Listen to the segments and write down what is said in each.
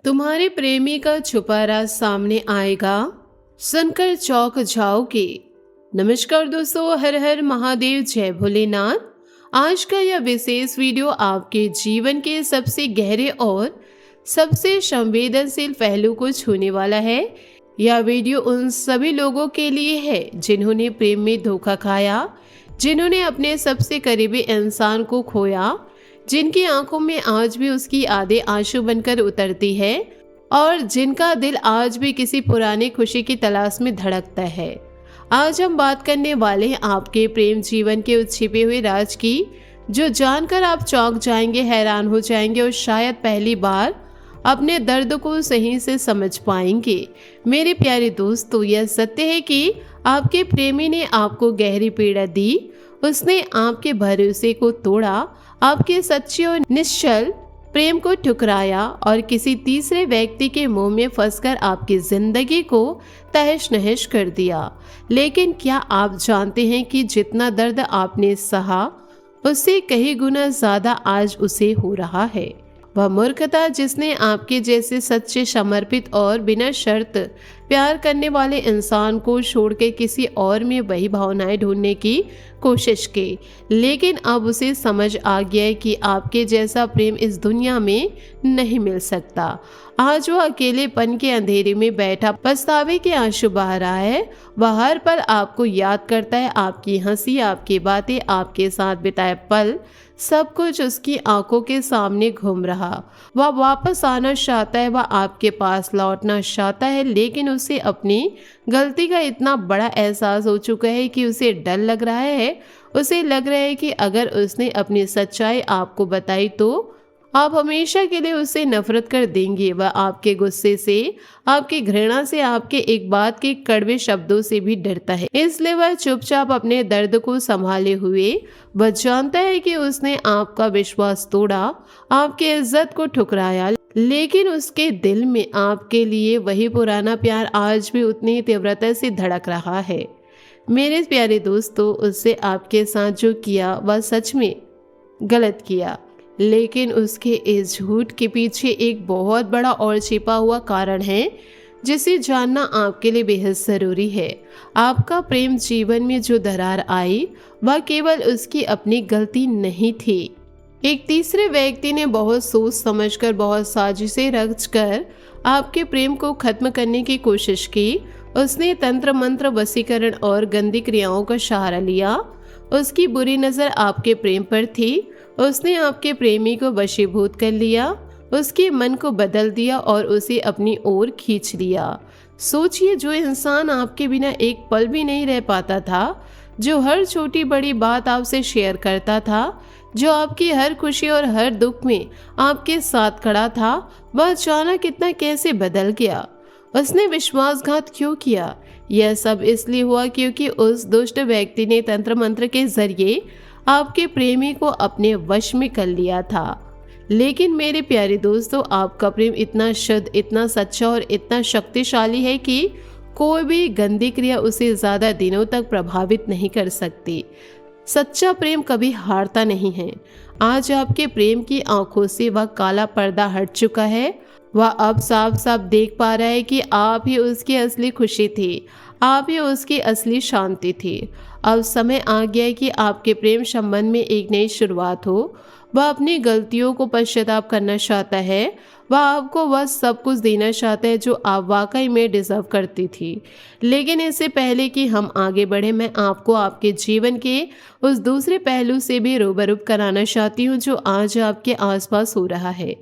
तुम्हारे प्रेमी का छुपा राज सामने आएगा, सुनकर चौंक जाओगे। नमस्कार दोस्तों, हर हर महादेव, जय भोलेनाथ। आज का यह विशेष वीडियो आपके जीवन के सबसे गहरे और सबसे संवेदनशील पहलू को छूने वाला है। यह वीडियो उन सभी लोगों के लिए है जिन्होंने प्रेम में धोखा खाया, जिन्होंने अपने सबसे करीबी इंसान को खोया, जिनकी आंखों में आज भी उसकी यादें आंसू बनकर उतरती है और जिनका दिल आज भी किसी पुरानी खुशी की तलाश में धड़कता है। आज हम बात करने वाले हैं आपके प्रेम जीवन के उस छिपे हुए राज की, जो जानकर आप चौंक जाएंगे, हैरान हो जाएंगे और शायद पहली बार अपने दर्द को सही से समझ पाएंगे। मेरे प्यारे दोस्तों, यह सत्य है कि आपके प्रेमी ने आपको गहरी पीड़ा दी, उसने आपके भरोसे को तोड़ा, आपके सच्चे और निश्चल प्रेम को ठुकराया और किसी तीसरे व्यक्ति के मुंह में फंसकर आपकी जिंदगी को तहस नहस कर दिया। लेकिन क्या आप जानते हैं कि जितना दर्द आपने सहा, उससे कई गुना ज्यादा आज उसे हो रहा है। वह मूर्खता जिसने आपके जैसे सच्चे, समर्पित और बिना शर्त प्यार करने वाले इंसान को छोड़ के किसी और में वही भावनाएं ढूंढने की कोशिश की, लेकिन अब उसे समझ आ गया है कि आपके जैसा प्रेम इस दुनिया में नहीं मिल सकता। आज वो अकेलेपन के अंधेरे में बैठा पछतावे के आंसू बहा रहा है। वह हर पल आपको याद करता है, आपकी हंसी, आपकी बातें, आपके साथ बिताए पल, सब कुछ उसकी आंखों के सामने घूम रहा। वह वापस आना चाहता है, वह आपके पास लौटना चाहता है, लेकिन उसे अपनी गलती का इतना बड़ा एहसास हो चुका है कि उसे डर लग रहा है। उसे लग रहा है कि अगर उसने अपनी सच्चाई आपको बताई तो आप हमेशा के लिए उससे नफरत कर देंगे। वह आपके गुस्से से, आपकी घृणा से, आपके एक बात के कड़वे शब्दों से भी डरता है। इसलिए वह चुपचाप अपने दर्द को संभाले हुए, वह जानता है कि उसने आपका विश्वास तोड़ा, आपकी इज्जत को ठुकराया, लेकिन उसके दिल में आपके लिए वही पुराना प्यार आज भी उतनी तीव्रता से धड़क रहा है। मेरे प्यारे दोस्तों, उससे आपके साथ जो किया वह सच में गलत किया, लेकिन उसके इस झूठ के पीछे एक बहुत बड़ा और छिपा हुआ कारण है जिसे जानना आपके लिए बेहद ज़रूरी है। आपका प्रेम जीवन में जो दरार आई, वह केवल उसकी अपनी गलती नहीं थी। एक तीसरे व्यक्ति ने बहुत सोच समझकर, बहुत साजिशें रचकर आपके प्रेम को खत्म करने की कोशिश की। उसने तंत्र मंत्र, वशीकरण और गंदी क्रियाओं का सहारा लिया। उसकी बुरी नज़र आपके प्रेम पर थी। उसने आपके प्रेमी को वशीभूत कर लिया, उसके मन को बदल दिया और उसे अपनी ओर खींच लिया। सोचिए, जो इंसान आपके बिना एक पल भी नहीं रह पाता था, जो हर छोटी बड़ी बात आपसे शेयर करता था, जो आपकी हर खुशी और हर दुख में आपके साथ खड़ा था, वह अचानक इतना कैसे बदल गया? उसने विश्वासघात क्यों किया? यह सब इसलिए हुआ क्योंकि उस दुष्ट व्यक्ति ने तंत्र मंत्र के जरिए आपके प्रेमी को अपने वश में कर लिया था। लेकिन मेरे प्यारे दोस्तों, आपका प्रेम इतना शुद्ध, इतना सच्चा और इतना शक्तिशाली है कि कोई भी गंदी क्रिया उसे ज्यादा दिनों तक प्रभावित नहीं कर सकती। सच्चा प्रेम कभी हारता नहीं है। आज आपके प्रेम की आंखों से वह काला पर्दा हट चुका है। वह अब साफ साफ देख पा रहा है कि आप ही उसकी असली खुशी थी, आप ही उसकी असली शांति थी। अब समय आ गया है कि आपके प्रेम संबंध में एक नई शुरुआत हो। वह अपनी गलतियों को पश्चाताप करना चाहता है। वह आपको वह सब कुछ देना चाहता है जो आप वाकई में डिजर्व करती थी। लेकिन इससे पहले कि हम आगे बढ़े, मैं आपको आपके जीवन के उस दूसरे पहलू से भी रूबरू कराना चाहती हूँ जो आज आपके आसपास हो रहा है।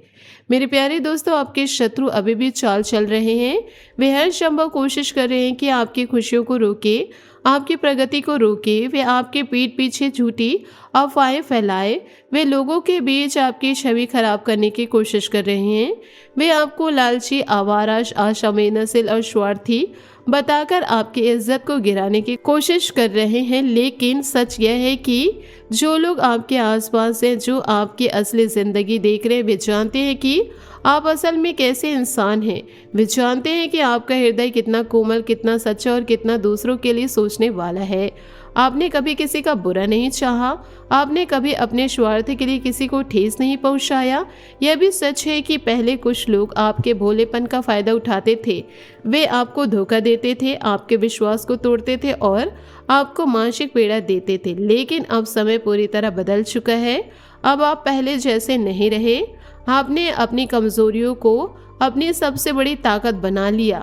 मेरे प्यारे दोस्तों, आपके शत्रु अभी भी चाल चल रहे हैं। वे हर संभव कोशिश कर रहे हैं कि आपकी खुशियों को रोके, आपकी प्रगति को रोके। वे आपके पीठ पीछे झूठी अफवाहें फैलाए, वे लोगों के बीच आपकी छवि खराब करने की कोशिश कर रहे हैं। वे आपको लालची, आवारा, असंवेदनशील और स्वार्थी बताकर आपकी इज्जत को गिराने की कोशिश कर रहे हैं। लेकिन सच यह है कि जो लोग आपके आसपास हैं, जो आपकी असली जिंदगी देख रहे हैं, वे जानते हैं कि आप असल में कैसे इंसान हैं। वे जानते हैं कि आपका हृदय कितना कोमल, कितना सच्चा और कितना दूसरों के लिए सोचने वाला है। आपने कभी किसी का बुरा नहीं चाहा, आपने कभी अपने स्वार्थ के लिए किसी को ठेस नहीं पहुंचाया। यह भी सच है कि पहले कुछ लोग आपके भोलेपन का फायदा उठाते थे। वे आपको धोखा देते थे, आपके विश्वास को तोड़ते थे और आपको मानसिक पीड़ा देते थे। लेकिन अब समय पूरी तरह बदल चुका है। अब आप पहले जैसे नहीं रहे। आपने अपनी कमजोरियों को अपनी सबसे बड़ी ताकत बना लिया।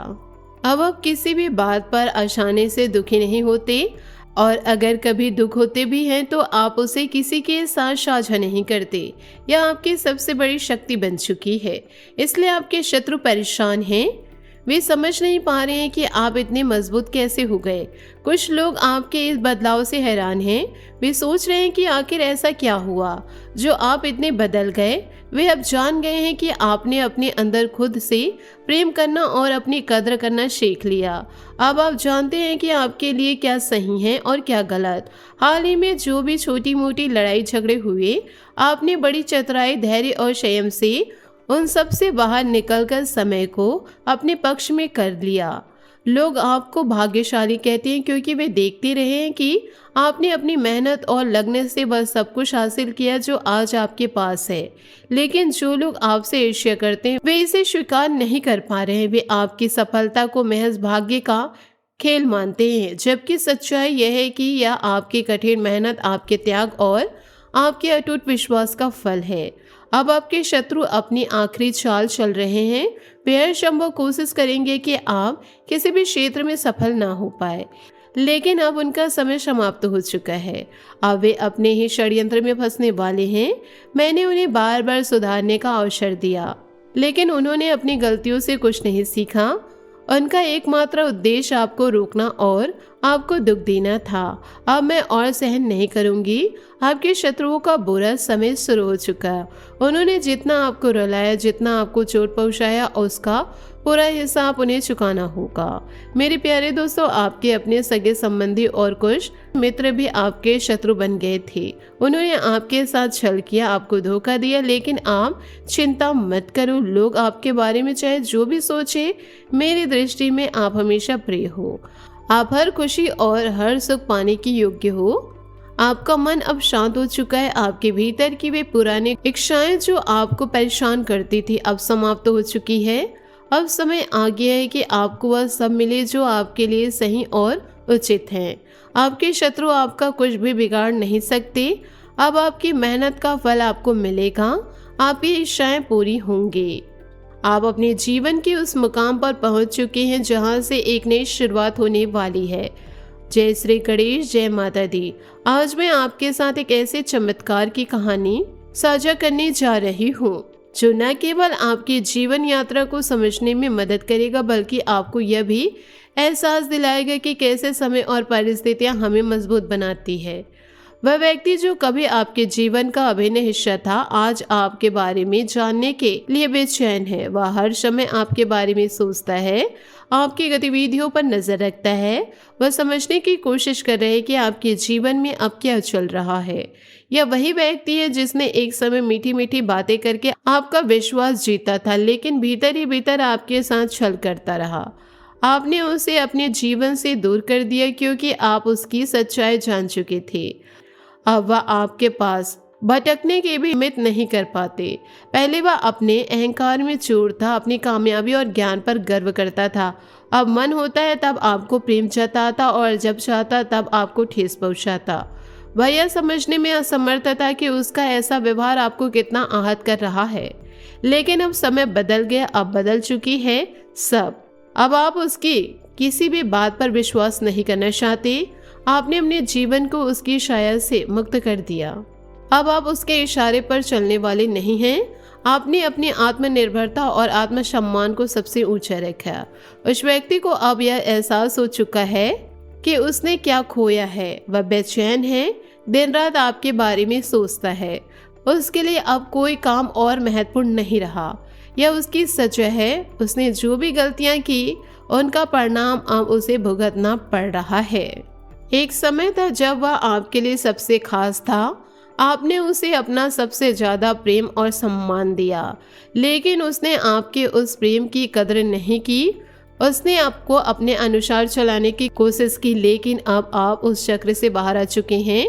अब आप किसी भी बात पर आसानी से दुखी नहीं होते और अगर कभी दुख होते भी हैं तो आप उसे किसी के साथ साझा नहीं करते। यह आपकी सबसे बड़ी शक्ति बन चुकी है। इसलिए आपके शत्रु परेशान हैं। वे समझ नहीं पा रहे हैं कि आप इतने मजबूत कैसे हो गए। कुछ लोग आपके इस बदलाव से हैरान हैं। वे सोच रहे हैं कि आखिर ऐसा क्या हुआ जो आप इतने बदल गए। वे अब जान गए हैं कि आपने अपने अंदर खुद से प्रेम करना और अपनी कद्र करना सीख लिया। अब आप जानते हैं कि आपके लिए क्या सही है और क्या गलत। हाल ही में जो भी छोटी मोटी लड़ाई झगड़े हुए, आपने बड़ी चतुराई, धैर्य और संयम से उन सब से बाहर निकलकर समय को अपने पक्ष में कर लिया। लोग आपको भाग्यशाली कहते हैं क्योंकि वे देखते रहे हैं कि आपने अपनी मेहनत और लगन से वह सब कुछ हासिल किया जो आज आपके पास है। लेकिन जो लोग आपसे ईर्ष्या करते हैं वे इसे स्वीकार नहीं कर पा रहे हैं। वे आपकी सफलता को महज भाग्य का खेल मानते हैं, जबकि सच्चाई यह है कि यह आपकी कठिन मेहनत, आपके त्याग और आपके अटूट विश्वास का फल है। अब आपके शत्रु अपनी आखिरी चाल चल रहे हैं। वे हर संभव कोशिश करेंगे कि आप किसी भी क्षेत्र में सफल ना हो पाए, लेकिन अब उनका समय समाप्त हो चुका है। अब वे अपने ही षड्यंत्र में फंसने वाले हैं। मैंने उन्हें बार बार सुधारने का अवसर दिया, लेकिन उन्होंने अपनी गलतियों से कुछ नहीं सीखा। उनका एकमात्र उद्देश्य आपको रोकना और आपको दुख देना था। अब मैं और सहन नहीं करूंगी। आपके शत्रुओं का बुरा समय शुरू हो चुका है। उन्होंने जितना आपको रुलाया, जितना आपको चोट पहुंचाया, उसका पूरा हिसाब उन्हें चुकाना होगा। मेरे प्यारे दोस्तों, आपके अपने सगे संबंधी और कुछ मित्र भी आपके शत्रु बन गए थे। उन्होंने आपके साथ छल किया, आपको धोखा दिया, लेकिन आप चिंता मत करो। लोग आपके बारे में चाहे जो भी सोचे, मेरी दृष्टि में आप हमेशा प्रिय हो। आप हर खुशी और हर सुख पाने के योग्य हो। आपका मन अब शांत हो चुका है। आपके भीतर की वे पुरानी इच्छाएं जो आपको परेशान करती थी अब समाप्त हो चुकी है। अब समय आ गया है कि आपको वह सब मिले जो आपके लिए सही और उचित है। आपके शत्रु आपका कुछ भी बिगाड़ नहीं सकते। अब आपकी मेहनत का फल आपको मिलेगा। आपकी इच्छाएं पूरी होंगी। आप अपने जीवन के उस मुकाम पर पहुंच चुके हैं जहां से एक नई शुरुआत होने वाली है। जय श्री गणेश, जय माता दी। आज मैं आपके साथ एक ऐसे चमत्कार की कहानी साझा करने जा रही हूँ जो न केवल आपकी जीवन यात्रा को समझने में मदद करेगा, बल्कि आपको यह भी एहसास दिलाएगा कि कैसे समय और परिस्थितियां हमें मजबूत बनाती है। वह व्यक्ति जो कभी आपके जीवन का अभिन्न हिस्सा था, आज आपके बारे में जानने के लिए बेचैन है। वह हर समय आपके बारे में सोचता है, आपकी गतिविधियों पर नजर रखता है। वह समझने की कोशिश कर रहे हैं कि आपके जीवन में अब क्या चल रहा है। यह वही व्यक्ति है जिसने एक समय मीठी मीठी बातें करके आपका विश्वास जीता था, लेकिन भीतर ही भीतर आपके साथ छल करता रहा। आपने उसे अपने जीवन से दूर कर दिया क्योंकि आप उसकी सच्चाई जान चुके थे। अब वह आपके पास भटकने की भी हिम्मत नहीं कर पाते। पहले वह अपने अहंकार में चोर था, अपनी कामयाबी और ज्ञान पर गर्व करता था। अब मन होता है तब आपको प्रेम जताता और जब चाहता तब आपको ठेस पहुंचाता। वह यह समझने में असमर्थ था कि उसका ऐसा व्यवहार आपको कितना आहत कर रहा है। लेकिन अब समय बदल गया, अब बदल चुकी है सब। अब आप उसकी किसी भी बात पर विश्वास नहीं करना चाहते। आपने अपने जीवन को उसकी शाया से मुक्त कर दिया। अब आप उसके इशारे पर चलने वाले नहीं हैं। आपने अपनी आत्मनिर्भरता और आत्मसम्मान को सबसे ऊंचा रखा। उस व्यक्ति को अब यह एहसास हो चुका है कि उसने क्या खोया है। वह बेचैन है, दिन रात आपके बारे में सोचता है। उसके लिए अब कोई काम और महत्वपूर्ण नहीं रहा। यह उसकी सजा है। उसने जो भी गलतियां की उनका परिणाम अब उसे भुगतना पड़ रहा है। एक समय था जब वह आपके लिए सबसे खास था। आपने उसे अपना सबसे ज्यादा प्रेम और सम्मान दिया, लेकिन उसने आपके उस प्रेम की कदर नहीं की। उसने आपको अपने अनुसार चलाने की कोशिश की, लेकिन अब आप उस चक्र से बाहर आ चुके हैं।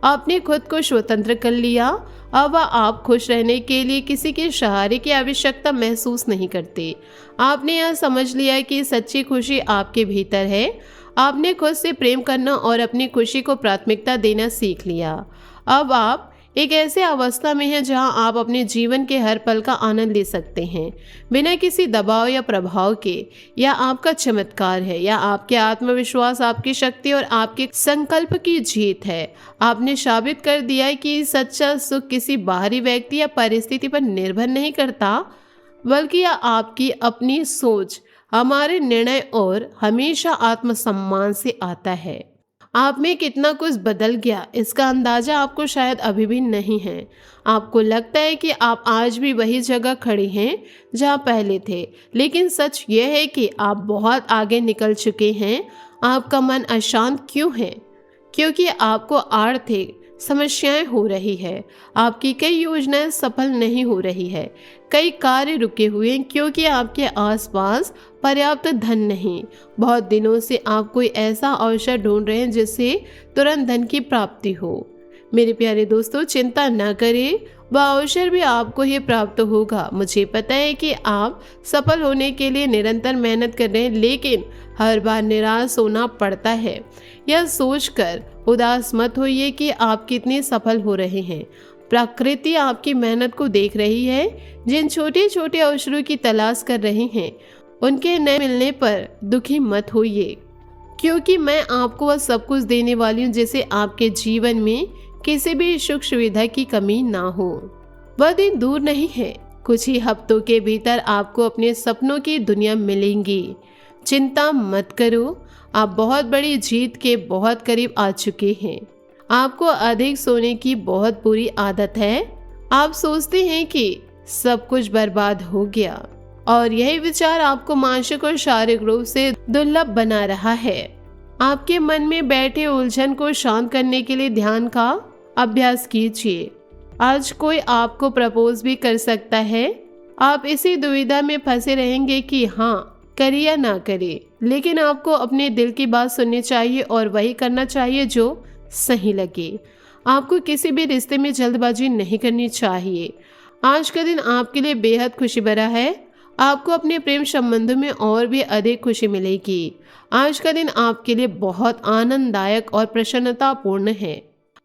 आपने खुद को स्वतंत्र कर लिया। अब आप खुश रहने के लिए किसी के सहारे की आवश्यकता महसूस नहीं करते। आपने यह समझ लिया कि सच्ची खुशी आपके भीतर है। आपने खुद से प्रेम करना और अपनी खुशी को प्राथमिकता देना सीख लिया। अब आप एक ऐसे अवस्था में हैं जहां आप अपने जीवन के हर पल का आनंद ले सकते हैं, बिना किसी दबाव या प्रभाव के। या आपका चमत्कार है, या आपके आत्मविश्वास, आपकी शक्ति और आपके संकल्प की जीत है। आपने साबित कर दिया है कि सच्चा सुख किसी बाहरी व्यक्ति या परिस्थिति पर निर्भर नहीं करता, बल्कि यह आपकी अपनी सोच, हमारे निर्णय और हमेशा आत्मसम्मान से आता है। आप में कितना कुछ बदल गया, इसका अंदाजा आपको शायद अभी भी नहीं है। आपको लगता है कि आप आज भी वही जगह खड़े हैं जहां पहले थे, लेकिन सच यह है कि आप बहुत आगे निकल चुके हैं। आपका मन अशांत क्यों है? क्योंकि आपको आर्थिक समस्याएं हो रही है। आपकी कई योजनाएं सफल नहीं हो रही है। कई कार्य रुके हुए हैं क्योंकि आपके आसपास पर्याप्त धन नहीं। बहुत दिनों से आप कोई ऐसा अवसर ढूंढ रहे हैं जिससे तुरंत धन की प्राप्ति हो। मेरे प्यारे दोस्तों, चिंता न करें, वह अवसर भी आपको ही प्राप्त होगा। मुझे पता है कि आप सफल होने के लिए निरंतर मेहनत कर रहे हैं, लेकिन हर बार निराश होना पड़ता है। यह सोचकर उदास मत होइए कि आप कितने सफल हो रहे हैं। प्रकृति आपकी मेहनत को देख रही है। जिन छोटे छोटे अवसरों की तलाश कर रहे हैं, उनके न मिलने पर दुखी मत होइए, क्योंकि मैं आपको वह सब कुछ देने वाली हूँ जिससे आपके जीवन में किसी भी सुख सुविधा की कमी ना हो। वह दिन दूर नहीं है, कुछ ही हफ्तों के भीतर आपको अपने सपनों की दुनिया मिलेंगी। चिंता मत करो, आप बहुत बड़ी जीत के बहुत करीब आ चुके हैं। आपको अधिक सोने की बहुत बुरी आदत है। आप सोचते हैं कि सब कुछ बर्बाद हो गया, और यही विचार आपको मानसिक और शारीरिक रूप से दुर्लभ बना रहा है। आपके मन में बैठे उलझन को शांत करने के लिए ध्यान का अभ्यास कीजिए। आज कोई आपको प्रपोज भी कर सकता है। आप इसी दुविधा में फंसे रहेंगे कि हाँ करे या ना करे, लेकिन आपको अपने दिल की बात सुननी चाहिए और वही करना चाहिए जो सही लगे। आपको किसी भी रिश्ते में जल्दबाजी नहीं करनी चाहिए। आज का दिन आपके लिए बेहद खुशी भरा है। आपको अपने प्रेम संबंधों में और भी अधिक खुशी मिलेगी। आज का दिन आपके लिए बहुत आनंददायक और प्रसन्नतापूर्ण है।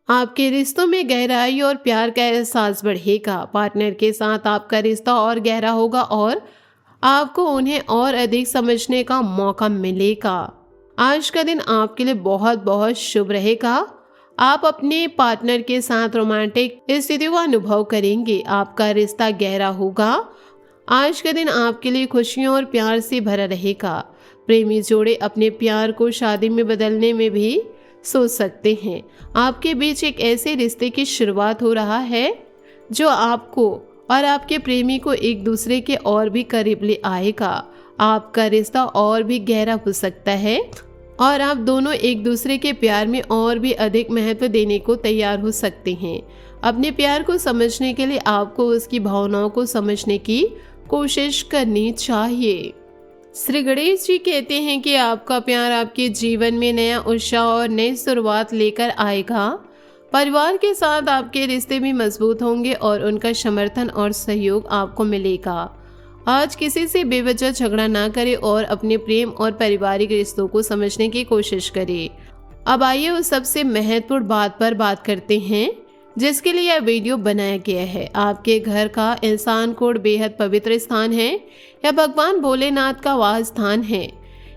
आपके रिश्तों में गहराई और प्यार का एहसास बढ़ेगा। पार्टनर के साथ आपका रिश्ता और गहरा होगा और आपको उन्हें और अधिक समझने का मौका मिलेगा। आज का दिन आपके लिए बहुत बहुत शुभ रहेगा। आप अपने पार्टनर के साथ रोमांटिक स्थितियों का अनुभव करेंगे। आपका रिश्ता गहरा होगा। आज का दिन आपके लिए खुशियों और प्यार से भरा रहेगा। प्रेमी जोड़े अपने प्यार को शादी में बदलने में भी सोच सकते हैं। आपके बीच एक ऐसे रिश्ते की शुरुआत हो रहा है जो आपको और आपके प्रेमी को एक दूसरे के और भी करीब ले आएगा। आपका रिश्ता और भी गहरा हो सकता है और आप दोनों एक दूसरे के प्यार में और भी अधिक महत्व देने को तैयार हो सकते हैं। अपने प्यार को समझने के लिए आपको उसकी भावनाओं को समझने की कोशिश करनी चाहिए। श्री गणेश जी कहते हैं कि आपका प्यार आपके जीवन में नया उत्साह और नई शुरुआत लेकर आएगा। परिवार के साथ आपके रिश्ते भी मजबूत होंगे और उनका समर्थन और सहयोग आपको मिलेगा। आज किसी से बेवजह झगड़ा ना करें और अपने प्रेम और पारिवारिक रिश्तों को समझने की कोशिश करें। अब आइए उस सबसे महत्वपूर्ण बात पर बात करते हैं जिसके लिए यह वीडियो बनाया गया है। आपके घर का इंसान कोड बेहद पवित्र स्थान है। यह भगवान भोलेनाथ का वास स्थान है।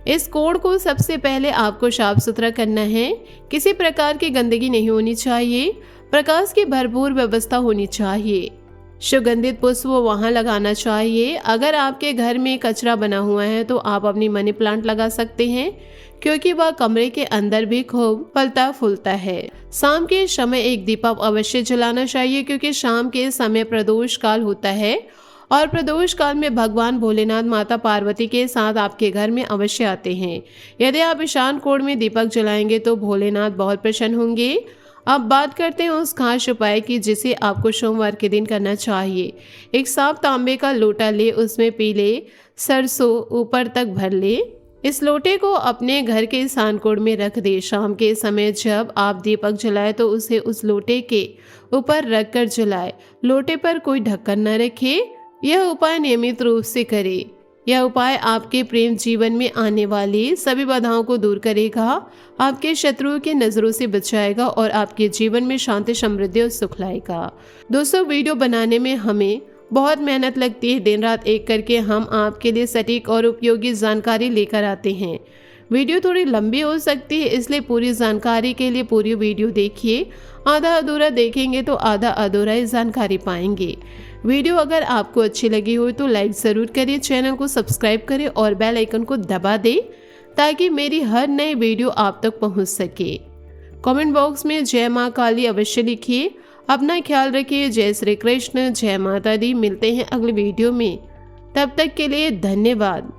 इस कोड को सबसे पहले आपको साफ सुथरा करना है। किसी प्रकार की गंदगी नहीं होनी चाहिए। प्रकाश की भरपूर व्यवस्था होनी चाहिए। सुगंधित पुष्प वहां लगाना चाहिए। अगर आपके घर में कचरा बना हुआ है तो आप अपनी मनी प्लांट लगा सकते हैं, क्योंकि वह कमरे के अंदर भी खूब फलता फूलता है। शाम के समय एक दीपक अवश्य जलाना चाहिए, क्योंकि शाम के समय प्रदोष काल होता है और प्रदोष काल में भगवान भोलेनाथ माता पार्वती के साथ आपके घर में अवश्य आते हैं। यदि आप ईशान कोण में दीपक जलाएंगे तो भोलेनाथ बहुत प्रसन्न होंगे। अब बात करते हैं उस खास उपाय की जिसे आपको सोमवार के दिन करना चाहिए। एक साफ तांबे का लोटा ले, उसमें पीले सरसों ऊपर तक भर ले। इस लोटे को अपने घर के ईशान कोण में रख दे। शाम के समय जब आप दीपक जलाए तो उसे उस लोटे के ऊपर रख कर जलाए। लोटे पर कोई ढक्कन न रखे। यह उपाय नियमित रूप से करें। यह उपाय आपके प्रेम जीवन में आने वाली सभी बाधाओं को दूर करेगा, आपके शत्रुओं की नजरों से बचाएगा और आपके जीवन में शांति, समृद्धि और सुख लाएगा। दोस्तों, वीडियो बनाने में हमें बहुत मेहनत लगती है। दिन रात एक करके हम आपके लिए सटीक और उपयोगी जानकारी लेकर आते हैं। वीडियो थोड़ी लंबी हो सकती है, इसलिए पूरी जानकारी के लिए पूरी वीडियो देखिए। आधा अधूरा देखेंगे तो आधा अधूरा ही जानकारी पाएंगे। वीडियो अगर आपको अच्छी लगी हो तो लाइक ज़रूर करें, चैनल को सब्सक्राइब करें और बेल आइकन को दबा दें ताकि मेरी हर नई वीडियो आप तक पहुंच सके। कमेंट बॉक्स में जय माँ काली अवश्य लिखिए। अपना ख्याल रखिए। जय श्री कृष्ण, जय माता दी। मिलते हैं अगले वीडियो में, तब तक के लिए धन्यवाद।